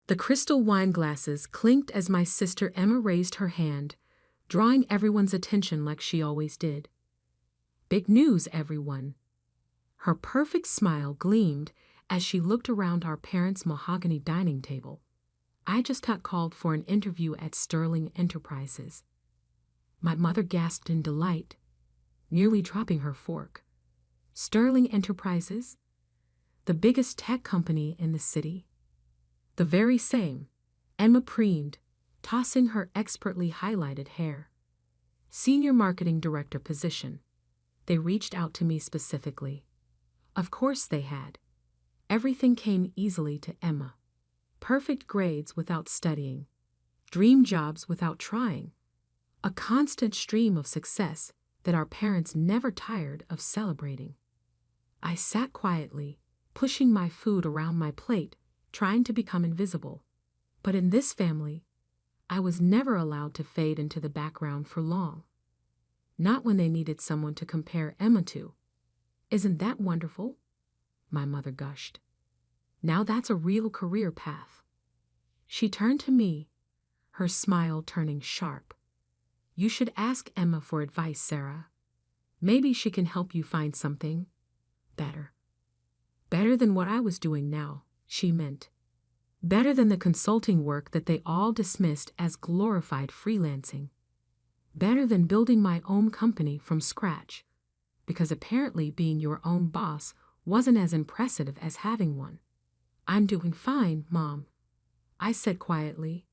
The crystal wine glasses clinked as my sister Emma raised her hand, drawing everyone's attention like she always did. Big news, everyone. Her perfect smile gleamed as she looked around our parents' mahogany dining table. I just got called for an interview at Sterling Enterprises. My mother gasped in delight, nearly dropping her fork. Sterling Enterprises? The biggest tech company in the city? The very same, Emma preened, tossing her expertly highlighted hair. Senior Marketing Director position. They reached out to me specifically. Of course they had. Everything came easily to Emma. Perfect grades without studying. Dream jobs without trying. A constant stream of success that our parents never tired of celebrating. I sat quietly, pushing my food around my plate, trying to become invisible. But in this family, I was never allowed to fade into the background for long. Not when they needed someone to compare Emma to. Isn't that wonderful? My mother gushed. Now that's a real career path. She turned to me, her smile turning sharp. You should ask Emma for advice, Sarah. Maybe she can help you find something better. Better than what I was doing now, she meant. Better than the consulting work that they all dismissed as glorified freelancing. Better than building my own company from scratch, because apparently being your own boss wasn't as impressive as having one. I'm doing fine, Mom, I said quietly,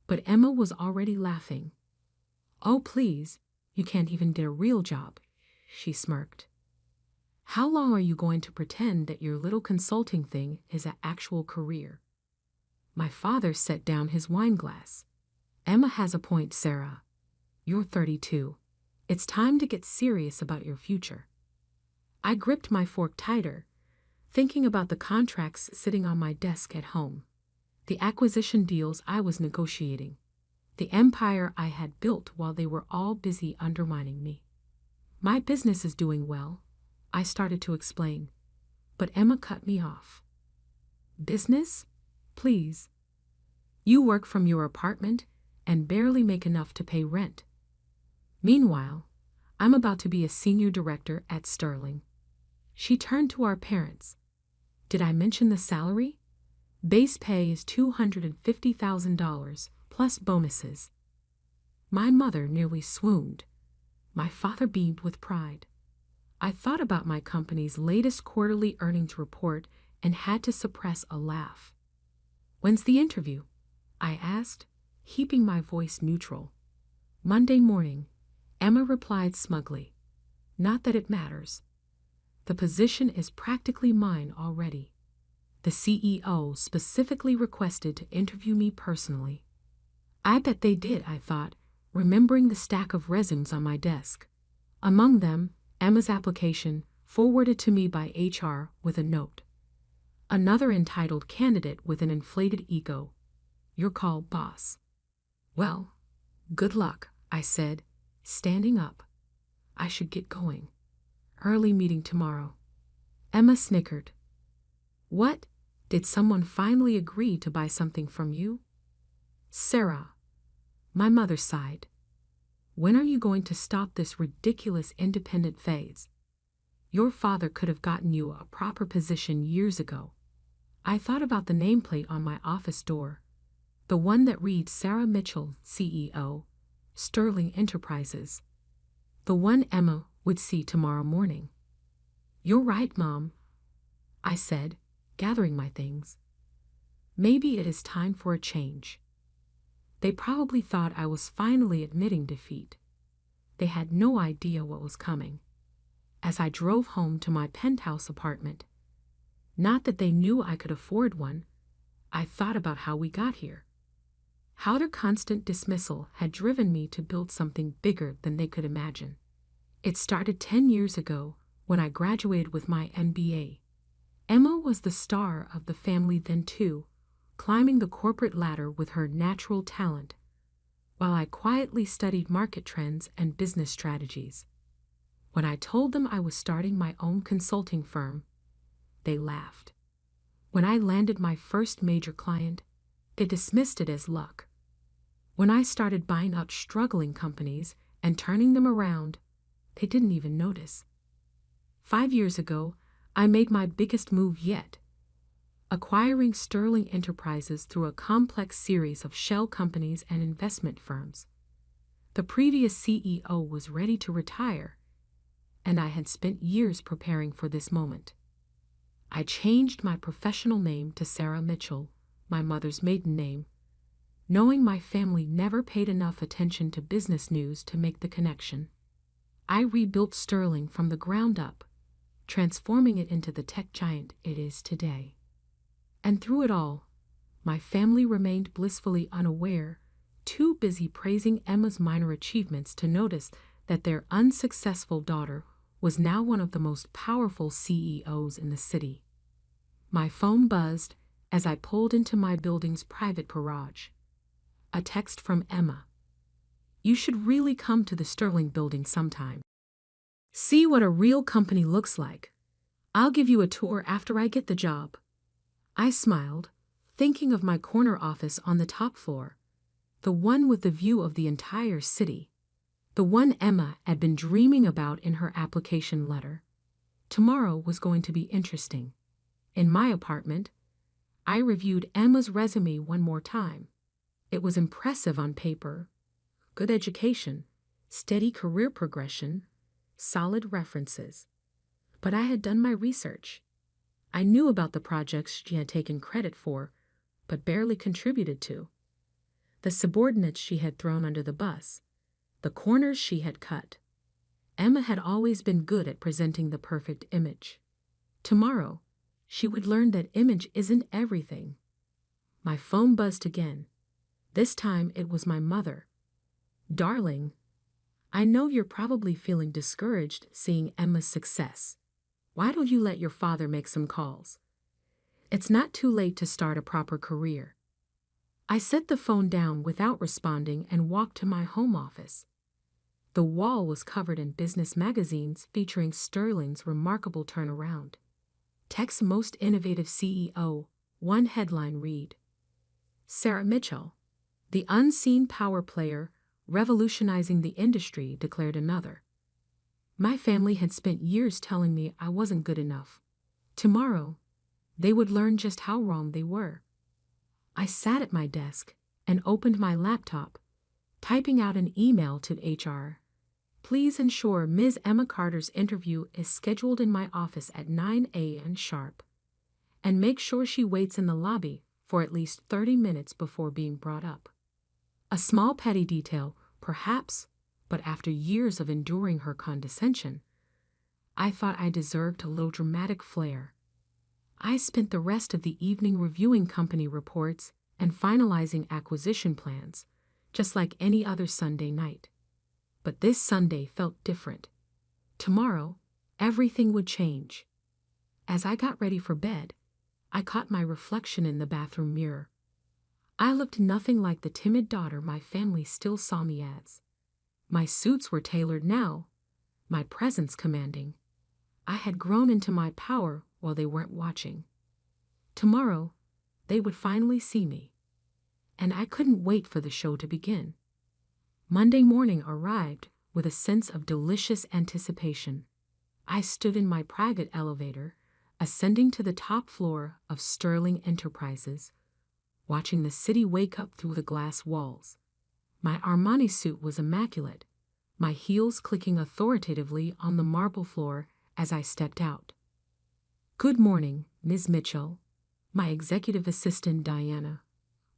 but Emma was already laughing. Oh, please, you can't even get a real job, she smirked. How long are you going to pretend that your little consulting thing is an actual career? My father set down his wine glass. Emma has a point, Sarah. You're 32. It's time to get serious about your future. I gripped my fork tighter, thinking about the contracts sitting on my desk at home, the acquisition deals I was negotiating, the empire I had built while they were all busy undermining me. My business is doing well, I started to explain, but Emma cut me off. Business? Please. You work from your apartment and barely make enough to pay rent. Meanwhile, I'm about to be a senior director at Sterling. She turned to our parents. Did I mention the salary? Base pay is $250,000 plus bonuses. My mother nearly swooned. My father beamed with pride. I thought about my company's latest quarterly earnings report and had to suppress a laugh. When's the interview? I asked, keeping my voice neutral. Monday morning, Emma replied smugly. Not that it matters. The position is practically mine already. The CEO specifically requested to interview me personally. I bet they did, I thought, remembering the stack of resumes on my desk. Among them, Emma's application, forwarded to me by HR with a note. Another entitled candidate with an inflated ego. Your call, boss. Well, good luck, I said, standing up. I should get going. Early meeting tomorrow. Emma snickered. What? Did someone finally agree to buy something from you? Sarah. My mother sighed. When are you going to stop this ridiculous independent phase? Your father could have gotten you a proper position years ago. I thought about the nameplate on my office door. The one that reads Sarah Mitchell, CEO, Sterling Enterprises. The one Emma would see tomorrow morning. You're right, Mom, I said, gathering my things. Maybe it is time for a change. They probably thought I was finally admitting defeat. They had no idea what was coming. As I drove home to my penthouse apartment, not that they knew I could afford one, I thought about how we got here. How their constant dismissal had driven me to build something bigger than they could imagine. It started 10 years ago when I graduated with my MBA. Emma was the star of the family then too, climbing the corporate ladder with her natural talent, while I quietly studied market trends and business strategies. When I told them I was starting my own consulting firm, they laughed. When I landed my first major client, They dismissed it as luck. When I started buying out struggling companies and turning them around, they didn't even notice. 5 years ago, I made my biggest move yet, acquiring Sterling Enterprises through a complex series of shell companies and investment firms. The previous CEO was ready to retire, and I had spent years preparing for this moment. I changed my professional name to Sarah Mitchell, my mother's maiden name, knowing my family never paid enough attention to business news to make the connection. I rebuilt Sterling from the ground up, transforming it into the tech giant it is today. And through it all, my family remained blissfully unaware, too busy praising Emma's minor achievements to notice that their unsuccessful daughter was now one of the most powerful CEOs in the city. My phone buzzed as I pulled into my building's private garage. A text from Emma. "You should really come to the Sterling building sometime. See what a real company looks like. I'll give you a tour after I get the job." I smiled, thinking of my corner office on the top floor, the one with the view of the entire city, the one Emma had been dreaming about in her application letter. Tomorrow was going to be interesting. In my apartment, I reviewed Emma's resume one more time. It was impressive on paper. Good education, steady career progression, solid references. But I had done my research. I knew about the projects she had taken credit for, but barely contributed to. The subordinates she had thrown under the bus, the corners she had cut. Emma had always been good at presenting the perfect image. Tomorrow, she would learn that image isn't everything. My phone buzzed again. This time it was my mother. "Darling, I know you're probably feeling discouraged seeing Emma's success. Why don't you let your father make some calls? It's not too late to start a proper career." I set the phone down without responding and walked to my home office. The wall was covered in business magazines featuring Sterling's remarkable turnaround. Tech's most innovative CEO, one headline read, "Sarah Mitchell, the unseen power player revolutionizing the industry," declared another. My family had spent years telling me I wasn't good enough. Tomorrow, they would learn just how wrong they were. I sat at my desk and opened my laptop, typing out an email to HR. "Please ensure Ms. Emma Carter's interview is scheduled in my office at 9 a.m. sharp, and make sure she waits in the lobby for at least 30 minutes before being brought up." A small petty detail, perhaps, but after years of enduring her condescension, I thought I deserved a little dramatic flair. I spent the rest of the evening reviewing company reports and finalizing acquisition plans, just like any other Sunday night. But this Sunday felt different. Tomorrow, everything would change. As I got ready for bed, I caught my reflection in the bathroom mirror. I looked nothing like the timid daughter my family still saw me as. My suits were tailored now, my presence commanding. I had grown into my power while they weren't watching. Tomorrow, they would finally see me, and I couldn't wait for the show to begin. Monday morning arrived with a sense of delicious anticipation. I stood in my private elevator, ascending to the top floor of Sterling Enterprises, watching the city wake up through the glass walls. My Armani suit was immaculate, my heels clicking authoritatively on the marble floor as I stepped out. "Good morning, Ms. Mitchell," my executive assistant Diana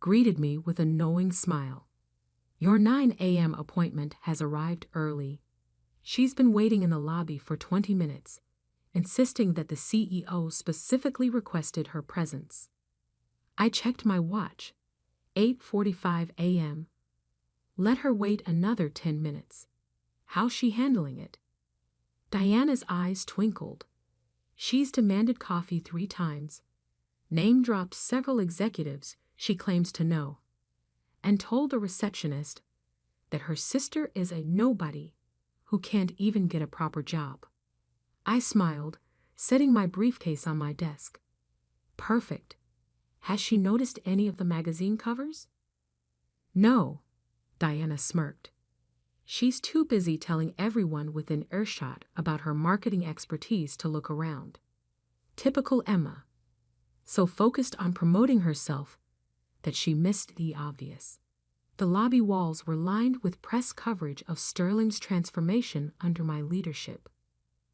greeted me with a knowing smile. "Your 9 a.m. appointment has arrived early." She's been waiting in the lobby for 20 minutes, insisting that the CEO specifically requested her presence. I checked my watch. 8:45 a.m. Let her wait another 10 minutes. How's she handling it? Diana's eyes twinkled. She's demanded coffee 3 times, name-dropped several executives she claims to know, and told the receptionist that her sister is a nobody who can't even get a proper job. I smiled, setting my briefcase on my desk. Perfect. Has she noticed any of the magazine covers? No, Diana smirked. She's too busy telling everyone within earshot about her marketing expertise to look around. Typical Emma. So focused on promoting herself that she missed the obvious. The lobby walls were lined with press coverage of Sterling's transformation under my leadership.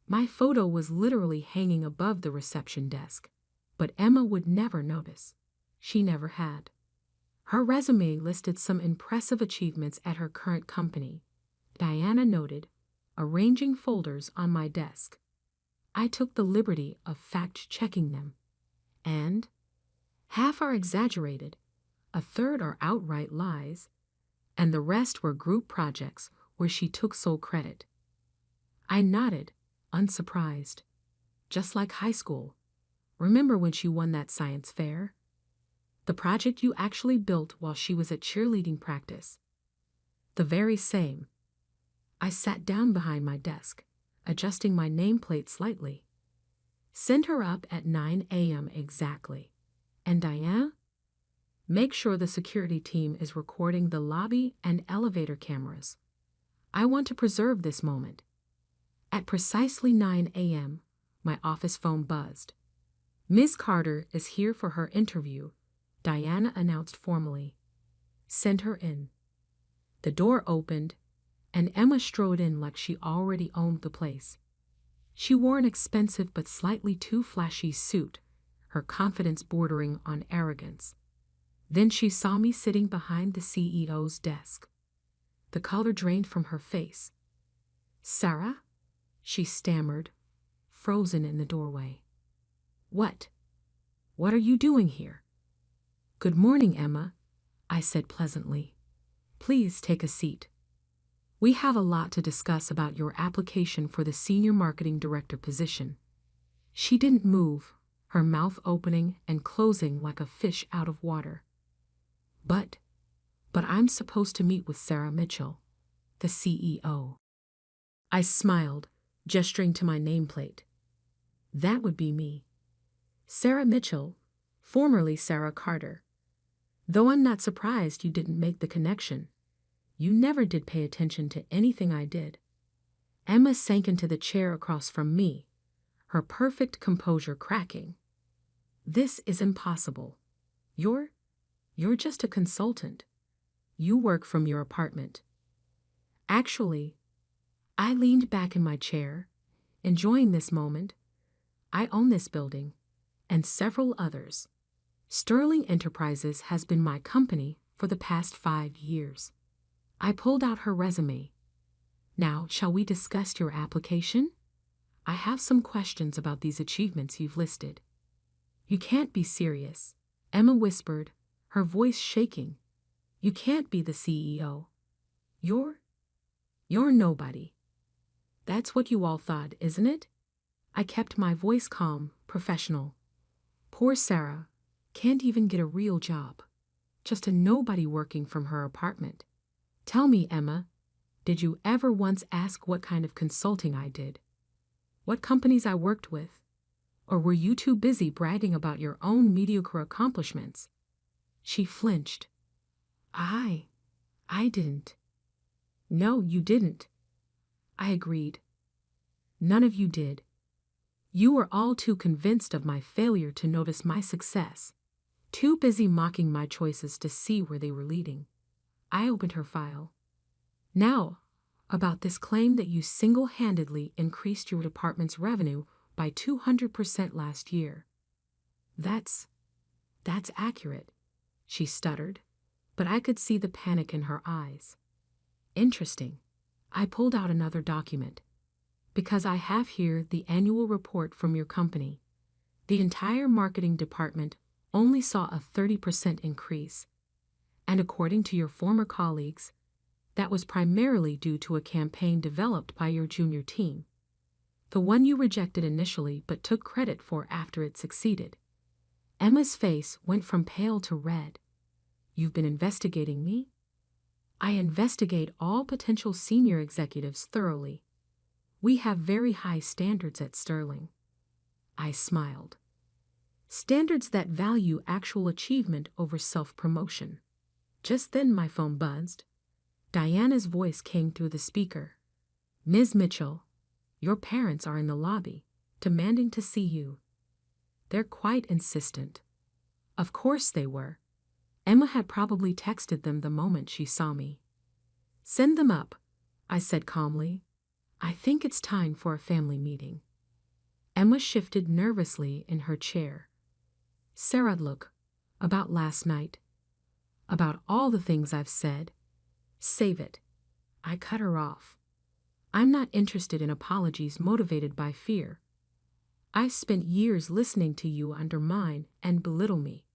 My photo was literally hanging above the reception desk, but Emma would never notice. She never had. Her resume listed some impressive achievements at her current company, Diana noted, arranging folders on my desk. I took the liberty of fact-checking them. And half are exaggerated, a third are outright lies, and the rest were group projects where she took sole credit. I nodded, unsurprised. Just like high school. Remember when she won that science fair? The project you actually built while she was at cheerleading practice. The very same. I sat down behind my desk, adjusting my nameplate slightly. Send her up at 9 a.m. exactly. And Diana? Make sure the security team is recording the lobby and elevator cameras. I want to preserve this moment. At precisely 9 a.m., my office phone buzzed. Ms. Carter is here for her interview, Diana announced formally. Send her in. The door opened, and Emma strode in like she already owned the place. She wore an expensive but slightly too flashy suit, her confidence bordering on arrogance. Then she saw me sitting behind the CEO's desk. The color drained from her face. Sarah? She stammered, frozen in the doorway. What? What are you doing here? Good morning, Emma, I said pleasantly. Please take a seat. We have a lot to discuss about your application for the Senior Marketing Director position. She didn't move, her mouth opening and closing like a fish out of water. But I'm supposed to meet with Sarah Mitchell, the CEO. I smiled, gesturing to my nameplate. That would be me. Sarah Mitchell, formerly Sarah Carter. Though I'm not surprised you didn't make the connection. You never did pay attention to anything I did. Emma sank into the chair across from me, her perfect composure cracking. This is impossible. You're just a consultant. You work from your apartment. Actually, I leaned back in my chair, enjoying this moment. I own this building, and several others. Sterling Enterprises has been my company for the past 5 years. I pulled out her resume. Now, shall we discuss your application? I have some questions about these achievements you've listed. You can't be serious, Emma whispered, her voice shaking. You can't be the CEO. You're nobody. That's what you all thought, isn't it? I kept my voice calm, professional. Poor Sarah can't even get a real job. Just a nobody working from her apartment. Tell me, Emma, did you ever once ask what kind of consulting I did? What companies I worked with? Or were you too busy bragging about your own mediocre accomplishments? She flinched. I didn't. No, you didn't. I agreed. None of you did. You were all too convinced of my failure to notice my success, too busy mocking my choices to see where they were leading. I opened her file. Now, about this claim that you single-handedly increased your department's revenue by 200% last year. That's accurate, she stuttered, but I could see the panic in her eyes. Interesting. I pulled out another document. Because I have here the annual report from your company. The entire marketing department only saw a 30% increase. And according to your former colleagues, that was primarily due to a campaign developed by your junior team. The one you rejected initially but took credit for after it succeeded. Emma's face went from pale to red. You've been investigating me? I investigate all potential senior executives thoroughly. We have very high standards at Sterling. I smiled. Standards that value actual achievement over self-promotion. Just then my phone buzzed. Diana's voice came through the speaker. "Ms. Mitchell, your parents are in the lobby, demanding to see you." They're quite insistent. Of course they were. Emma had probably texted them the moment she saw me. "Send them up," I said calmly. "I think it's time for a family meeting." Emma shifted nervously in her chair. "Sarah, look, about last night. About all the things I've said. Save it." I cut her off. "I'm not interested in apologies motivated by fear. I spent years listening to you undermine and belittle me.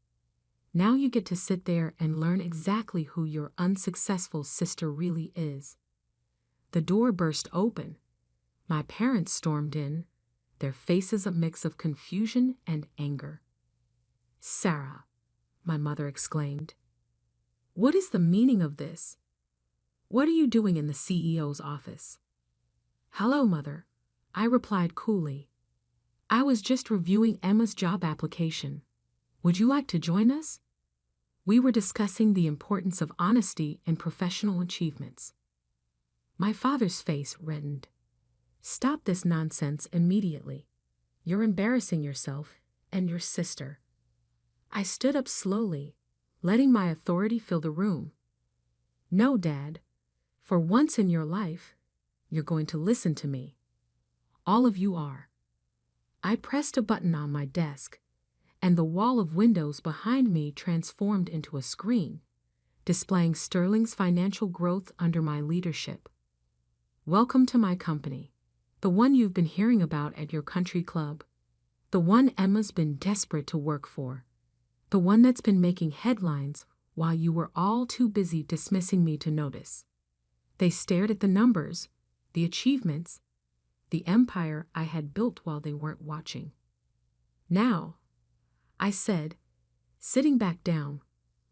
Now you get to sit there and learn exactly who your unsuccessful sister really is." The door burst open. My parents stormed in, their faces a mix of confusion and anger. "Sarah," my mother exclaimed, "what is the meaning of this? What are you doing in the CEO's office?" "Hello, Mother," I replied coolly. "I was just reviewing Emma's job application. Would you like to join us?" We were discussing the importance of honesty in professional achievements. My father's face reddened. "Stop this nonsense immediately. You're embarrassing yourself and your sister." I stood up slowly, letting my authority fill the room. "No, Dad. For once in your life, you're going to listen to me. All of you are." I pressed a button on my desk, and the wall of windows behind me transformed into a screen, displaying Sterling's financial growth under my leadership. "Welcome to my company, the one you've been hearing about at your country club, the one Emma's been desperate to work for, the one that's been making headlines while you were all too busy dismissing me to notice." They stared at the numbers, the achievements, the empire I had built while they weren't watching. "Now," I said, sitting back down,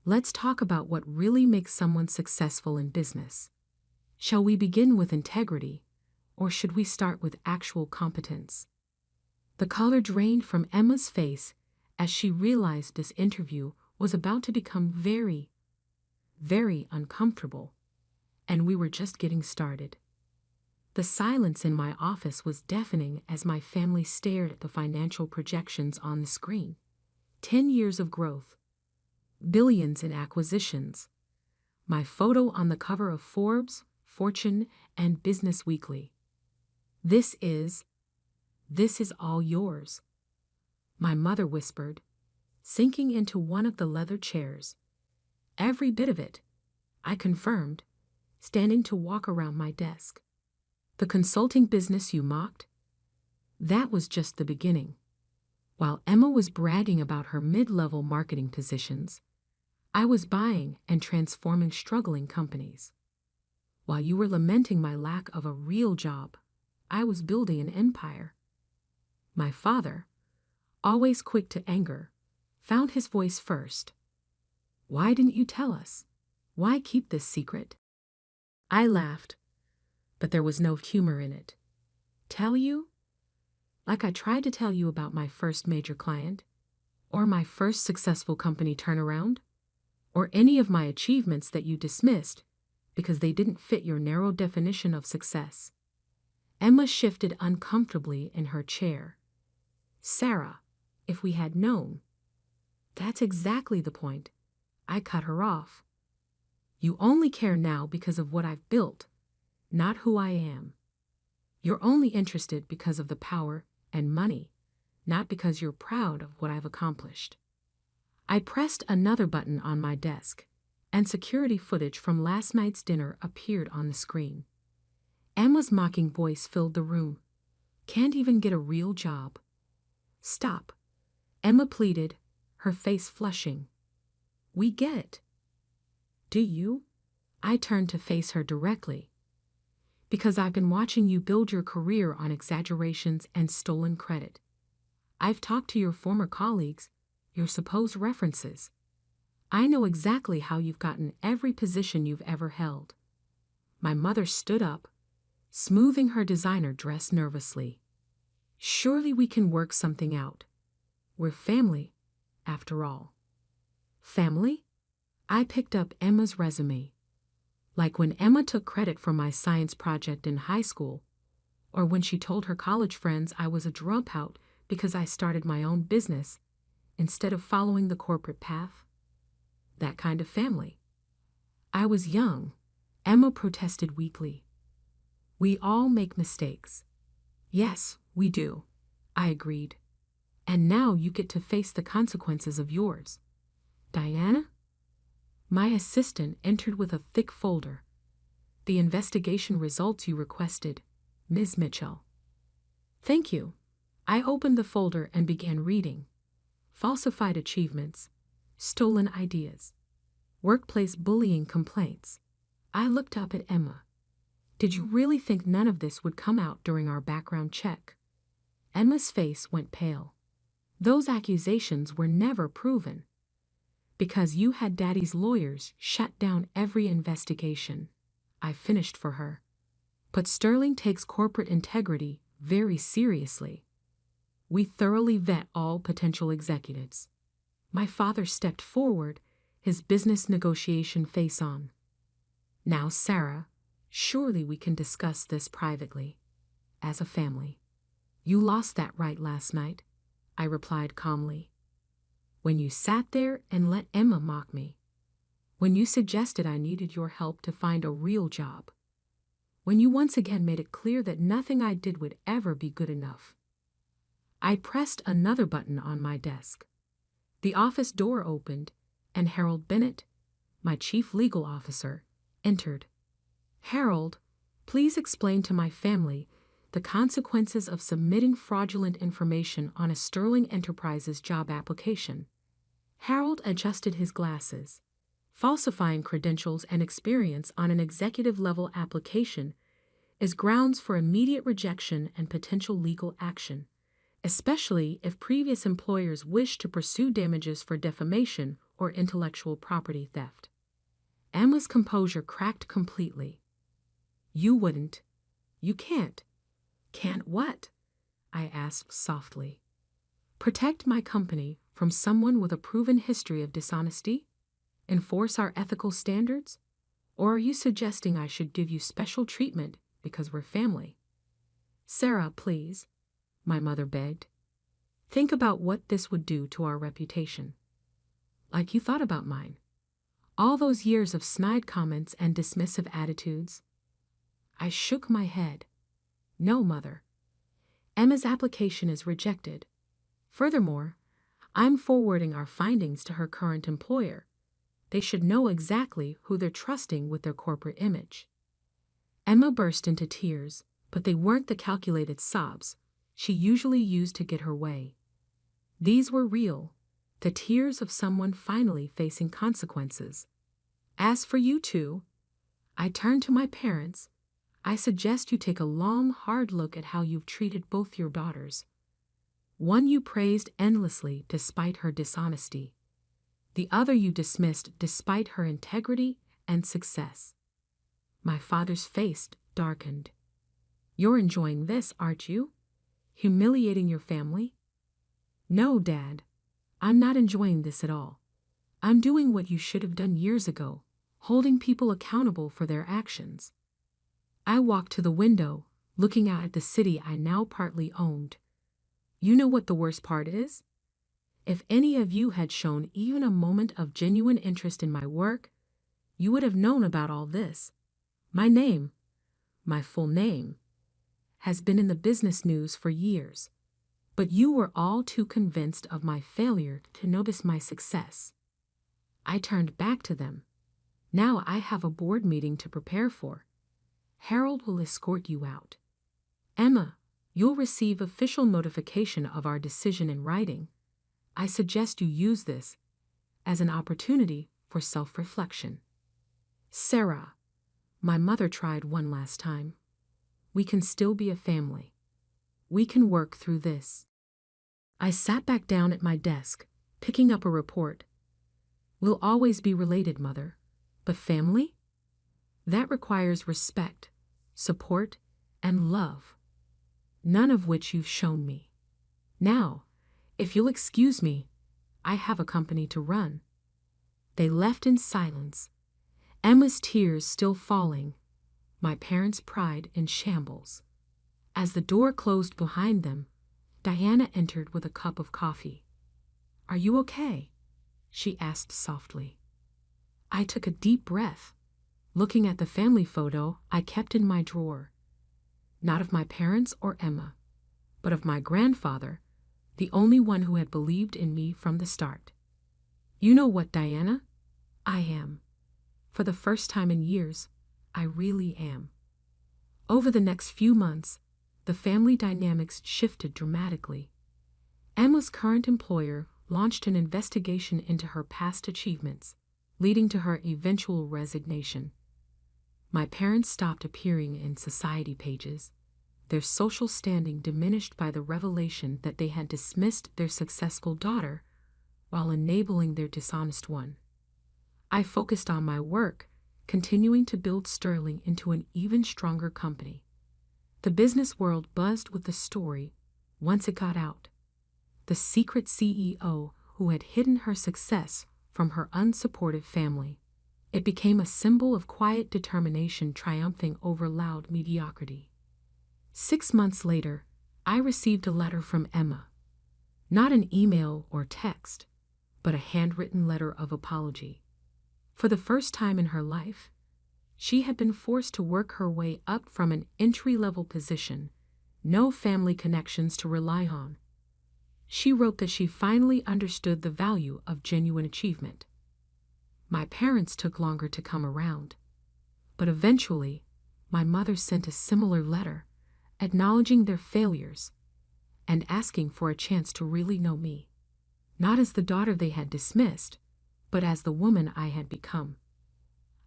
"let's talk about what really makes someone successful in business. Shall we begin with integrity, or should we start with actual competence?" The color drained from Emma's face as she realized this interview was about to become very, very uncomfortable, and we were just getting started. The silence in my office was deafening as my family stared at the financial projections on the screen. 10 years of growth, billions in acquisitions, my photo on the cover of Forbes, Fortune, and Business Weekly. This is all yours," my mother whispered, sinking into one of the leather chairs. "Every bit of it," I confirmed, standing to walk around my desk. "The consulting business you mocked? That was just the beginning. While Emma was bragging about her mid-level marketing positions, I was buying and transforming struggling companies. While you were lamenting my lack of a real job, I was building an empire." My father, always quick to anger, found his voice first. "Why didn't you tell us? Why keep this secret?" I laughed, but there was no humor in it. "Tell you? Like I tried to tell you about my first major client, or my first successful company turnaround, or any of my achievements that you dismissed because they didn't fit your narrow definition of success." Emma shifted uncomfortably in her chair. "Sarah, if we had known." "That's exactly the point." I cut her off. "You only care now because of what I've built, not who I am. You're only interested because of the power and money, not because you're proud of what I've accomplished." I pressed another button on my desk, and security footage from last night's dinner appeared on the screen. Emma's mocking voice filled the room. "Can't even get a real job." "Stop," Emma pleaded, her face flushing. "We get it." "Do you?" I turned to face her directly. "Because I've been watching you build your career on exaggerations and stolen credit. I've talked to your former colleagues, your supposed references. I know exactly how you've gotten every position you've ever held." My mother stood up, smoothing her designer dress nervously. "Surely we can work something out. We're family, after all. Family? I picked up Emma's resume. Like when Emma took credit for my science project in high school, or when she told her college friends I was a dropout because I started my own business instead of following the corporate path. That kind of family. I was young. Emma protested weakly. We all make mistakes. Yes, we do, I agreed. And now you get to face the consequences of yours. Diana? My assistant entered with a thick folder. The investigation results you requested, Ms. Mitchell. Thank you. I opened the folder and began reading. Falsified achievements, stolen ideas, workplace bullying complaints. I looked up at Emma. Did you really think none of this would come out during our background check? Emma's face went pale. Those accusations were never proven. Because you had Daddy's lawyers shut down every investigation. I finished for her. But Sterling takes corporate integrity very seriously. We thoroughly vet all potential executives. My father stepped forward, his business negotiation face on. Now, Sarah, surely we can discuss this privately, as a family. You lost that right last night, I replied calmly. When you sat there and let Emma mock me. When you suggested I needed your help to find a real job. When you once again made it clear that nothing I did would ever be good enough. I pressed another button on my desk. The office door opened, and Harold Bennett, my chief legal officer, entered. Harold, please explain to my family the consequences of submitting fraudulent information on a Sterling Enterprises job application. Harold adjusted his glasses. Falsifying credentials and experience on an executive-level application is grounds for immediate rejection and potential legal action, especially if previous employers wish to pursue damages for defamation or intellectual property theft. Emma's composure cracked completely. You wouldn't. You can't. Can't what? I asked softly. Protect my company from someone with a proven history of dishonesty? Enforce our ethical standards? Or are you suggesting I should give you special treatment because we're family? Sarah, please, my mother begged. Think about what this would do to our reputation. Like you thought about mine. All those years of snide comments and dismissive attitudes. I shook my head. No, Mother. Emma's application is rejected. Furthermore, I'm forwarding our findings to her current employer. They should know exactly who they're trusting with their corporate image. Emma burst into tears, but they weren't the calculated sobs she usually used to get her way. These were real, the tears of someone finally facing consequences. As for you two, I turned to my parents. I suggest you take a long, hard look at how you've treated both your daughters. One you praised endlessly despite her dishonesty. The other you dismissed despite her integrity and success. My father's face darkened. You're enjoying this, aren't you? Humiliating your family? No, Dad. I'm not enjoying this at all. I'm doing what you should have done years ago, holding people accountable for their actions. I walked to the window, looking out at the city I now partly owned. You know what the worst part is? If any of you had shown even a moment of genuine interest in my work, you would have known about all this. My name, my full name, has been in the business news for years. But you were all too convinced of my failure to notice my success. I turned back to them. Now I have a board meeting to prepare for. Harold will escort you out. Emma, you'll receive official notification of our decision in writing. I suggest you use this as an opportunity for self-reflection. Sarah, my mother tried one last time. We can still be a family. We can work through this. I sat back down at my desk, picking up a report. We'll always be related, Mother, but family? That requires respect, support, and love, none of which you've shown me. Now, if you'll excuse me, I have a company to run." They left in silence, Emma's tears still falling, my parents' pride in shambles. As the door closed behind them, Diana entered with a cup of coffee. "Are you okay?" she asked softly. I took a deep breath, looking at the family photo I kept in my drawer. Not of my parents or Emma, but of my grandfather, the only one who had believed in me from the start. "You know what, Diana? I am. For the first time in years, I really am." Over the next few months, the family dynamics shifted dramatically. Emma's current employer launched an investigation into her past achievements, leading to her eventual resignation. My parents stopped appearing in society pages, their social standing diminished by the revelation that they had dismissed their successful daughter while enabling their dishonest one. I focused on my work, continuing to build Sterling into an even stronger company. The business world buzzed with the story once it got out. The secret CEO who had hidden her success from her unsupportive family. It became a symbol of quiet determination triumphing over loud mediocrity. 6 months later, I received a letter from Emma. Not an email or text, but a handwritten letter of apology. For the first time in her life, she had been forced to work her way up from an entry-level position, no family connections to rely on. She wrote that she finally understood the value of genuine achievement. My parents took longer to come around, but eventually, my mother sent a similar letter, acknowledging their failures and asking for a chance to really know me, not as the daughter they had dismissed, but as the woman I had become.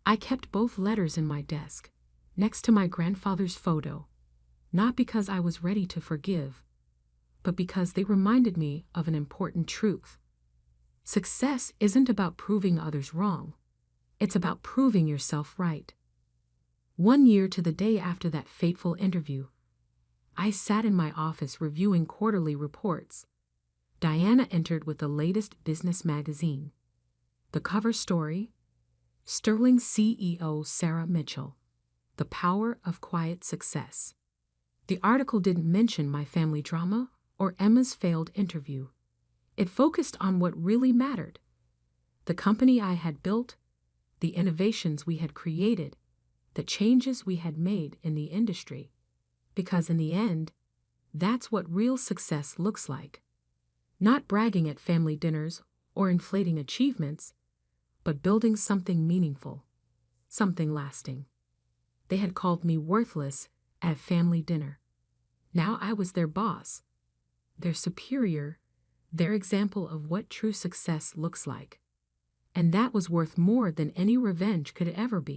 I kept both letters in my desk, next to my grandfather's photo, not because I was ready to forgive, but because they reminded me of an important truth. Success isn't about proving others wrong. It's about proving yourself right. 1 year to the day after that fateful interview, I sat in my office reviewing quarterly reports. Diana entered with the latest business magazine. The cover story, Sterling CEO Sarah Mitchell, The Power of Quiet Success. The article didn't mention my family drama or Emma's failed interview. It focused on what really mattered: the company I had built, the innovations we had created, the changes we had made in the industry. Because in the end, that's what real success looks like. Not bragging at family dinners or inflating achievements, but building something meaningful, something lasting. They had called me worthless at family dinner. Now I was their boss, their superior, their example of what true success looks like. And that was worth more than any revenge could ever be.